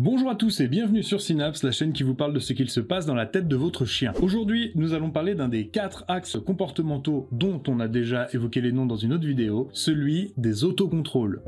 Bonjour à tous et bienvenue sur Synapse, la chaîne qui vous parle de ce qu'il se passe dans la tête de votre chien. Aujourd'hui, nous allons parler d'un des 4 axes comportementaux dont on a déjà évoqué les noms dans une autre vidéo, celui des autocontrôles.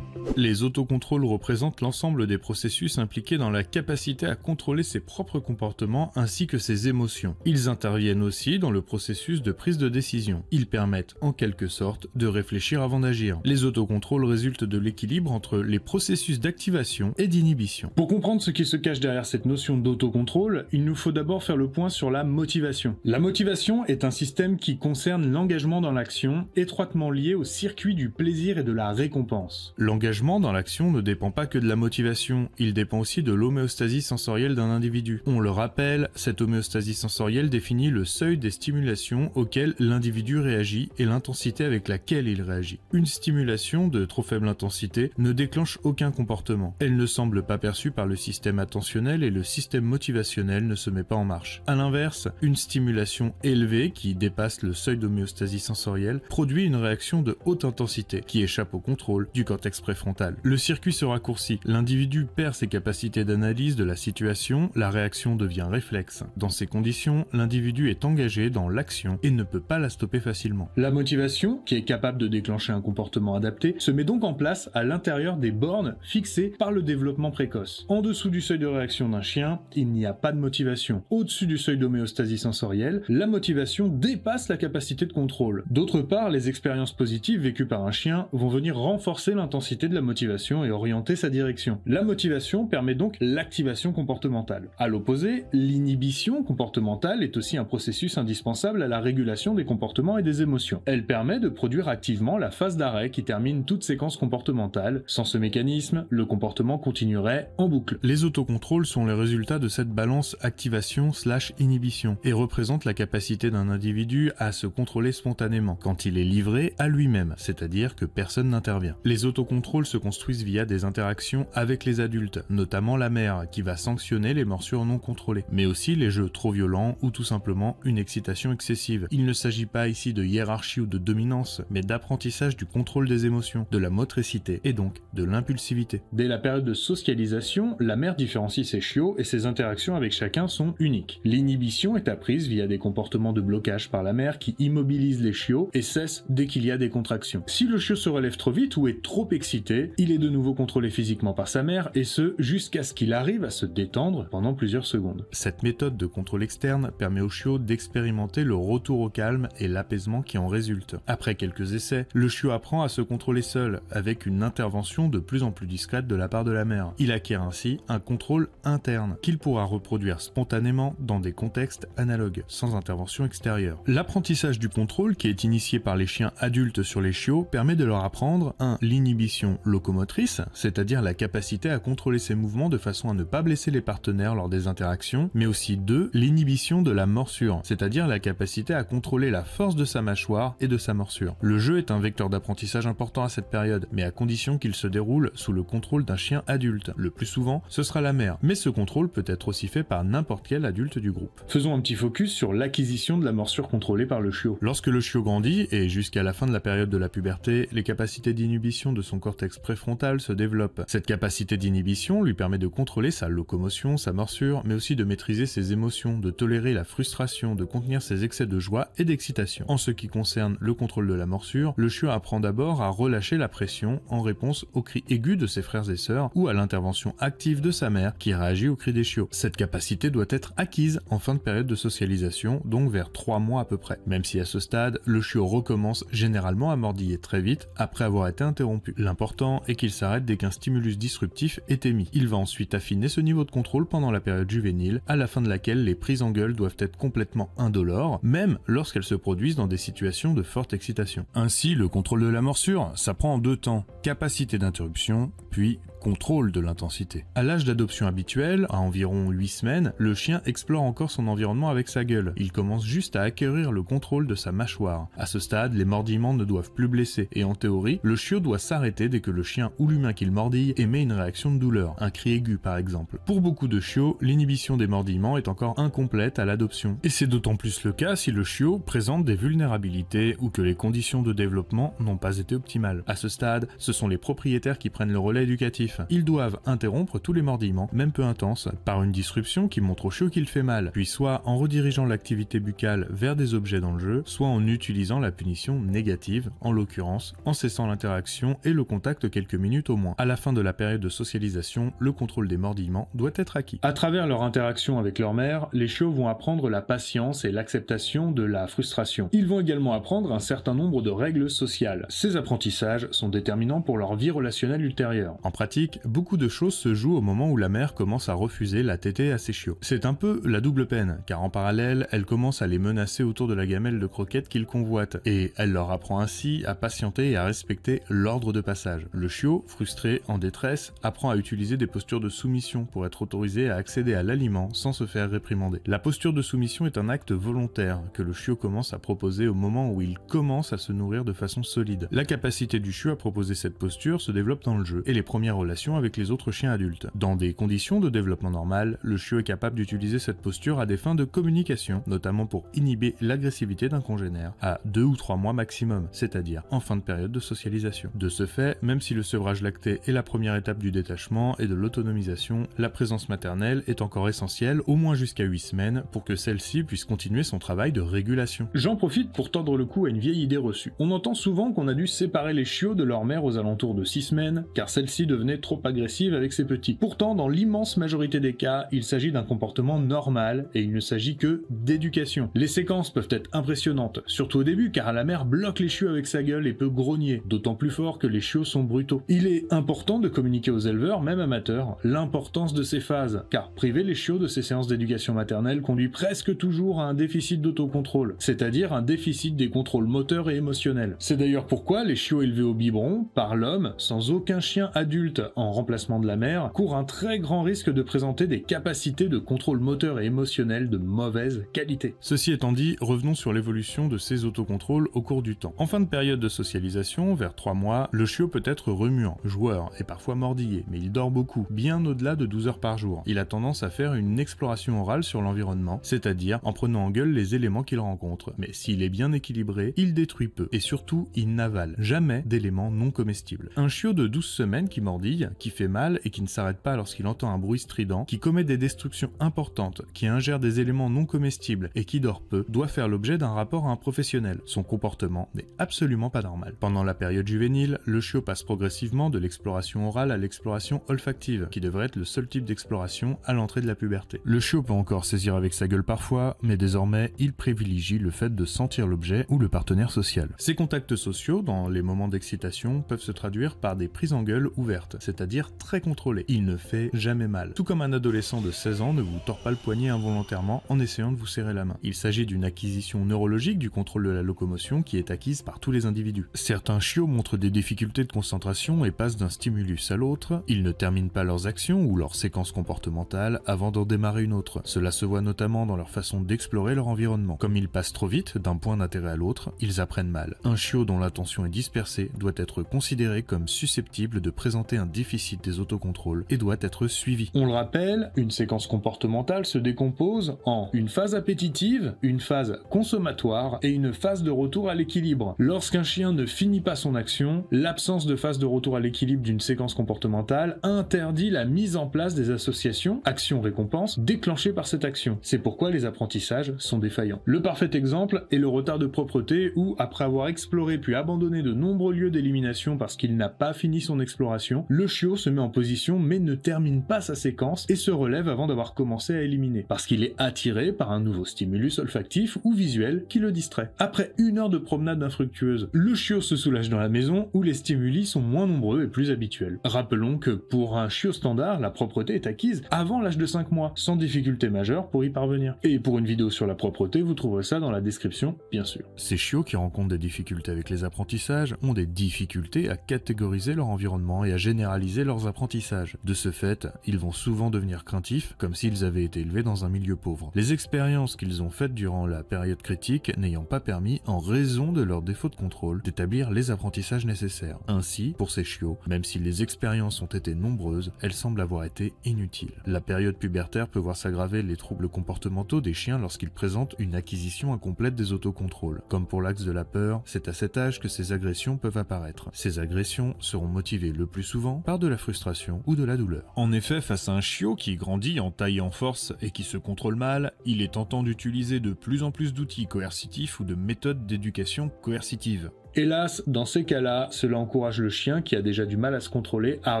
Les autocontrôles représentent l'ensemble des processus impliqués dans la capacité à contrôler ses propres comportements ainsi que ses émotions. Ils interviennent aussi dans le processus de prise de décision. Ils permettent en quelque sorte de réfléchir avant d'agir. Les autocontrôles résultent de l'équilibre entre les processus d'activation et d'inhibition. Pour comprendre ce qui se cache derrière cette notion d'autocontrôle, il nous faut d'abord faire le point sur la motivation. La motivation est un système qui concerne l'engagement dans l'action, étroitement lié au circuit du plaisir et de la récompense. L'engagement dans l'action ne dépend pas que de la motivation, il dépend aussi de l'homéostasie sensorielle d'un individu. On le rappelle, cette homéostasie sensorielle définit le seuil des stimulations auxquelles l'individu réagit et l'intensité avec laquelle il réagit. Une stimulation de trop faible intensité ne déclenche aucun comportement. Elle ne semble pas perçue par le système attentionnel et le système motivationnel ne se met pas en marche. A l'inverse, une stimulation élevée qui dépasse le seuil d'homéostasie sensorielle produit une réaction de haute intensité qui échappe au contrôle du cortex préfrontal. Le circuit se raccourcit, l'individu perd ses capacités d'analyse de la situation, la réaction devient réflexe. Dans ces conditions, l'individu est engagé dans l'action et ne peut pas la stopper facilement. La motivation, qui est capable de déclencher un comportement adapté, se met donc en place à l'intérieur des bornes fixées par le développement précoce. En dessous du seuil de réaction d'un chien, il n'y a pas de motivation. Au-dessus du seuil d'homéostasie sensorielle, la motivation dépasse la capacité de contrôle. D'autre part, les expériences positives vécues par un chien vont venir renforcer l'intensité de la motivation et orienter sa direction. La motivation permet donc l'activation comportementale. À l'opposé, l'inhibition comportementale est aussi un processus indispensable à la régulation des comportements et des émotions. Elle permet de produire activement la phase d'arrêt qui termine toute séquence comportementale. Sans ce mécanisme, le comportement continuerait en boucle. Les autocontrôles sont les résultats de cette balance activation/inhibition et représentent la capacité d'un individu à se contrôler spontanément quand il est livré à lui-même, c'est-à-dire que personne n'intervient. Les autocontrôles se construisent via des interactions avec les adultes, notamment la mère qui va sanctionner les morsures non contrôlées, mais aussi les jeux trop violents ou tout simplement une excitation excessive. Il ne s'agit pas ici de hiérarchie ou de dominance, mais d'apprentissage du contrôle des émotions, de la motricité et donc de l'impulsivité. Dès la période de socialisation, la mère différencie ses chiots et ses interactions avec chacun sont uniques. L'inhibition est apprise via des comportements de blocage par la mère qui immobilisent les chiots et cessent dès qu'il y a des contractions. Si le chiot se relève trop vite ou est trop excité, il est de nouveau contrôlé physiquement par sa mère, et ce, jusqu'à ce qu'il arrive à se détendre pendant plusieurs secondes. Cette méthode de contrôle externe permet au chiot d'expérimenter le retour au calme et l'apaisement qui en résulte. Après quelques essais, le chiot apprend à se contrôler seul, avec une intervention de plus en plus discrète de la part de la mère. Il acquiert ainsi un contrôle interne, qu'il pourra reproduire spontanément dans des contextes analogues, sans intervention extérieure. L'apprentissage du contrôle, qui est initié par les chiens adultes sur les chiots, permet de leur apprendre l'inhibition locomotrice, c'est-à-dire la capacité à contrôler ses mouvements de façon à ne pas blesser les partenaires lors des interactions, mais aussi 2, l'inhibition de la morsure, c'est-à-dire la capacité à contrôler la force de sa mâchoire et de sa morsure. Le jeu est un vecteur d'apprentissage important à cette période, mais à condition qu'il se déroule sous le contrôle d'un chien adulte. Le plus souvent, ce sera la mère, mais ce contrôle peut être aussi fait par n'importe quel adulte du groupe. Faisons un petit focus sur l'acquisition de la morsure contrôlée par le chiot. Lorsque le chiot grandit, et jusqu'à la fin de la période de la puberté, les capacités d'inhibition de son cortex préfrontal se développe. Cette capacité d'inhibition lui permet de contrôler sa locomotion, sa morsure, mais aussi de maîtriser ses émotions, de tolérer la frustration, de contenir ses excès de joie et d'excitation. En ce qui concerne le contrôle de la morsure, le chiot apprend d'abord à relâcher la pression en réponse aux cris aigus de ses frères et sœurs ou à l'intervention active de sa mère qui réagit aux cris des chiots. Cette capacité doit être acquise en fin de période de socialisation, donc vers 3 mois à peu près. Même si à ce stade, le chiot recommence généralement à mordiller très vite après avoir été interrompu. L'important est qu'il s'arrête dès qu'un stimulus disruptif est émis. Il va ensuite affiner ce niveau de contrôle pendant la période juvénile, à la fin de laquelle les prises en gueule doivent être complètement indolores, même lorsqu'elles se produisent dans des situations de forte excitation. Ainsi, le contrôle de la morsure s'apprend en 2 temps, capacité d'interruption, puis contrôle de l'intensité. À l'âge d'adoption habituel, à environ 8 semaines, le chien explore encore son environnement avec sa gueule. Il commence juste à acquérir le contrôle de sa mâchoire. À ce stade, les mordillements ne doivent plus blesser, et en théorie, le chiot doit s'arrêter dès que le chien ou l'humain qu'il mordille émet une réaction de douleur, un cri aigu par exemple. Pour beaucoup de chiots, l'inhibition des mordillements est encore incomplète à l'adoption. Et c'est d'autant plus le cas si le chiot présente des vulnérabilités ou que les conditions de développement n'ont pas été optimales. À ce stade, ce sont les propriétaires qui prennent le relais éducatif. Ils doivent interrompre tous les mordillements, même peu intenses, par une disruption qui montre au chiot qu'il fait mal, puis soit en redirigeant l'activité buccale vers des objets dans le jeu, soit en utilisant la punition négative, en l'occurrence en cessant l'interaction et le contact quelques minutes au moins. À la fin de la période de socialisation, le contrôle des mordillements doit être acquis. À travers leur interaction avec leur mère, les chiots vont apprendre la patience et l'acceptation de la frustration. Ils vont également apprendre un certain nombre de règles sociales. Ces apprentissages sont déterminants pour leur vie relationnelle ultérieure. En pratique, beaucoup de choses se jouent au moment où la mère commence à refuser la tétée à ses chiots. C'est un peu la double peine, car en parallèle, elle commence à les menacer autour de la gamelle de croquettes qu'ils convoitent, et elle leur apprend ainsi à patienter et à respecter l'ordre de passage. Le chiot, frustré, en détresse, apprend à utiliser des postures de soumission pour être autorisé à accéder à l'aliment sans se faire réprimander. La posture de soumission est un acte volontaire que le chiot commence à proposer au moment où il commence à se nourrir de façon solide. La capacité du chiot à proposer cette posture se développe dans le jeu et les premières relations avec les autres chiens adultes. Dans des conditions de développement normal, le chiot est capable d'utiliser cette posture à des fins de communication, notamment pour inhiber l'agressivité d'un congénère, à 2 ou 3 mois maximum, c'est-à-dire en fin de période de socialisation. De ce fait, même si le sevrage lacté est la première étape du détachement et de l'autonomisation, la présence maternelle est encore essentielle, au moins jusqu'à 8 semaines, pour que celle-ci puisse continuer son travail de régulation. J'en profite pour tordre le cou à une vieille idée reçue. On entend souvent qu'on a dû séparer les chiots de leur mère aux alentours de 6 semaines, car celle-ci devenait trop agressive avec ses petits. Pourtant, dans l'immense majorité des cas, il s'agit d'un comportement normal, et il ne s'agit que d'éducation. Les séquences peuvent être impressionnantes, surtout au début, car la mère bloque les chiots avec sa gueule et peut grogner, d'autant plus fort que les chiots sont brutaux. Il est important de communiquer aux éleveurs, même amateurs, l'importance de ces phases, car priver les chiots de ces séances d'éducation maternelle conduit presque toujours à un déficit d'autocontrôle, c'est-à-dire un déficit des contrôles moteurs et émotionnels. C'est d'ailleurs pourquoi les chiots élevés au biberon, par l'homme, sans aucun chien adulte en remplacement de la mère, courent un très grand risque de présenter des capacités de contrôle moteur et émotionnel de mauvaise qualité. Ceci étant dit, revenons sur l'évolution de ces autocontrôles au cours du temps. En fin de période de socialisation, vers 3 mois, le chiot peut être remuant, joueur et parfois mordillé, mais il dort beaucoup, bien au-delà de 12 heures par jour. Il a tendance à faire une exploration orale sur l'environnement, c'est-à-dire en prenant en gueule les éléments qu'il rencontre. Mais s'il est bien équilibré, il détruit peu, et surtout, il n'avale jamais d'éléments non comestibles. Un chiot de 12 semaines qui mordille, qui fait mal et qui ne s'arrête pas lorsqu'il entend un bruit strident, qui commet des destructions importantes, qui ingère des éléments non comestibles et qui dort peu, doit faire l'objet d'un rapport à un professionnel. Son comportement n'est absolument pas normal. Pendant la période juvénile, le chiot passe progressivement de l'exploration orale à l'exploration olfactive, qui devrait être le seul type d'exploration à l'entrée de la puberté. Le chiot peut encore saisir avec sa gueule parfois, mais désormais, il privilégie le fait de sentir l'objet ou le partenaire social. Ces contacts sociaux, dans les moments d'excitation, peuvent se traduire par des prises en gueule ouvertes, c'est-à-dire très contrôlées. Il ne fait jamais mal. Tout comme un adolescent de 16 ans ne vous tord pas le poignet involontairement en essayant de vous serrer la main. Il s'agit d'une acquisition neurologique du contrôle de la locomotion qui est acquise par tous les individus. Certains chiots montrent des difficultés de concentration et passent d'un stimulus à l'autre. Ils ne terminent pas leurs actions ou leurs séquences comportementales avant d'en démarrer une autre. Cela se voit notamment dans leur façon d'explorer leur environnement. Comme ils passent trop vite d'un point d'intérêt à l'autre, ils apprennent mal. Un chiot dont l'attention est dispersée doit être considéré comme susceptible de présenter un déficit des autocontrôles et doit être suivi. On le rappelle, une séquence comportementale se décompose en une phase appétitive, une phase consommatoire et une phase de retour à l'équilibre. Lorsqu'un chien ne finit pas son action, l'absence de phase de retour à l'équilibre d'une séquence comportementale interdit la mise en place des associations action-récompense déclenchées par cette action. C'est pourquoi les apprentissages sont défaillants. Le parfait exemple est le retard de propreté où, après avoir exploré puis abandonné de nombreux lieux d'élimination parce qu'il n'a pas fini son exploration, le chiot se met en position mais ne termine pas sa séquence et se relève avant d'avoir commencé à éliminer, parce qu'il est attiré par un nouveau stimulus olfactif ou visuel qui le distrait. Après 1 heure de promenade infructueuse, le chiot se soulage dans la maison où les stimuli sont moins nombreux et plus habituels. Rappelons que pour un chiot standard, la propreté est acquise avant l'âge de 5 mois, sans difficulté majeure pour y parvenir. Et pour une vidéo sur la propreté, vous trouverez ça dans la description, bien sûr. Ces chiots qui rencontrent des difficultés avec les apprentissages ont des difficultés à catégoriser leur environnement et à généraliser paralyser leurs apprentissages. De ce fait, ils vont souvent devenir craintifs, comme s'ils avaient été élevés dans un milieu pauvre. Les expériences qu'ils ont faites durant la période critique n'ayant pas permis, en raison de leur défaut de contrôle, d'établir les apprentissages nécessaires. Ainsi, pour ces chiots, même si les expériences ont été nombreuses, elles semblent avoir été inutiles. La période pubertaire peut voir s'aggraver les troubles comportementaux des chiens lorsqu'ils présentent une acquisition incomplète des autocontrôles. Comme pour l'axe de la peur, c'est à cet âge que ces agressions peuvent apparaître. Ces agressions seront motivées le plus souvent par de la frustration ou de la douleur. En effet, face à un chiot qui grandit en taille et en force et qui se contrôle mal, il est tentant d'utiliser de plus en plus d'outils coercitifs ou de méthodes d'éducation coercitive. Hélas, dans ces cas-là, cela encourage le chien qui a déjà du mal à se contrôler à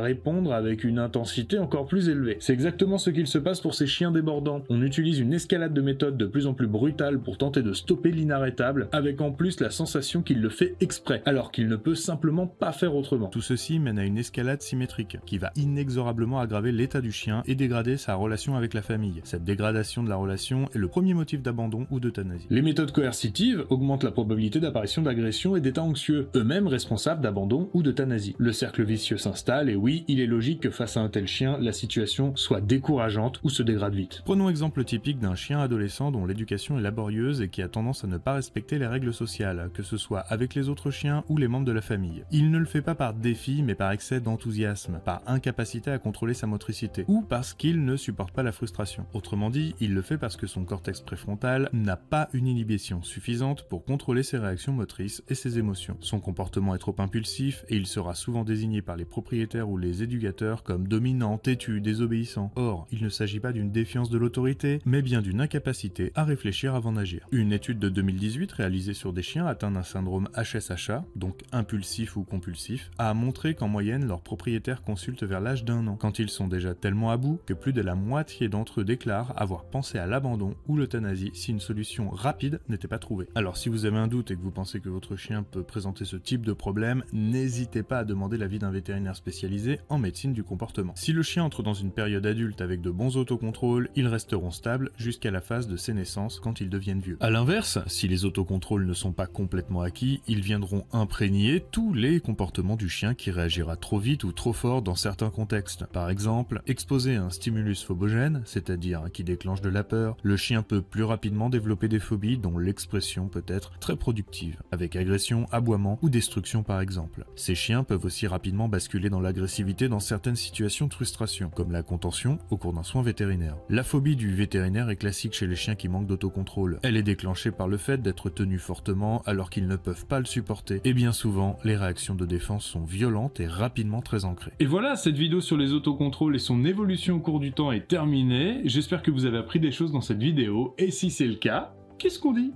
répondre avec une intensité encore plus élevée. C'est exactement ce qu'il se passe pour ces chiens débordants. On utilise une escalade de méthodes de plus en plus brutales pour tenter de stopper l'inarrêtable, avec en plus la sensation qu'il le fait exprès, alors qu'il ne peut simplement pas faire autrement. Tout ceci mène à une escalade symétrique, qui va inexorablement aggraver l'état du chien et dégrader sa relation avec la famille. Cette dégradation de la relation est le premier motif d'abandon ou d'euthanasie. Les méthodes coercitives augmentent la probabilité d'apparition d'agression et d'état anxieux, eux-mêmes responsables d'abandon ou d'euthanasie. Le cercle vicieux s'installe et oui, il est logique que face à un tel chien, la situation soit décourageante ou se dégrade vite. Prenons exemple typique d'un chien adolescent dont l'éducation est laborieuse et qui a tendance à ne pas respecter les règles sociales, que ce soit avec les autres chiens ou les membres de la famille. Il ne le fait pas par défi, mais par excès d'enthousiasme, par incapacité à contrôler sa motricité, ou parce qu'il ne supporte pas la frustration. Autrement dit, il le fait parce que son cortex préfrontal n'a pas une inhibition suffisante pour contrôler ses réactions motrices et ses émotions. Son comportement est trop impulsif et il sera souvent désigné par les propriétaires ou les éducateurs comme dominant, têtu, désobéissant. Or, il ne s'agit pas d'une défiance de l'autorité, mais bien d'une incapacité à réfléchir avant d'agir. Une étude de 2018 réalisée sur des chiens atteints d'un syndrome HSHA, donc impulsif ou compulsif, a montré qu'en moyenne, leurs propriétaires consultent vers l'âge d'1 an, quand ils sont déjà tellement à bout que plus de la moitié d'entre eux déclarent avoir pensé à l'abandon ou l'euthanasie si une solution rapide n'était pas trouvée. Alors si vous avez un doute et que vous pensez que votre chien peut présenter ce type de problème, n'hésitez pas à demander l'avis d'un vétérinaire spécialisé en médecine du comportement. Si le chien entre dans une période adulte avec de bons autocontrôles, ils resteront stables jusqu'à la phase de sénescence quand ils deviennent vieux. A l'inverse, si les autocontrôles ne sont pas complètement acquis, ils viendront imprégner tous les comportements du chien qui réagira trop vite ou trop fort dans certains contextes. Par exemple, exposé à un stimulus phobogène, c'est-à-dire qui déclenche de la peur, le chien peut plus rapidement développer des phobies dont l'expression peut être très productive, avec agression, aboiement ou destruction par exemple. Ces chiens peuvent aussi rapidement basculer dans l'agressivité dans certaines situations de frustration, comme la contention au cours d'un soin vétérinaire. La phobie du vétérinaire est classique chez les chiens qui manquent d'autocontrôle. Elle est déclenchée par le fait d'être tenus fortement alors qu'ils ne peuvent pas le supporter, et bien souvent, les réactions de défense sont violentes et rapidement très ancrées. Et voilà, cette vidéo sur les autocontrôles et son évolution au cours du temps est terminée. J'espère que vous avez appris des choses dans cette vidéo, et si c'est le cas, qu'est-ce qu'on dit ?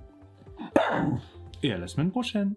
Et à la semaine prochaine.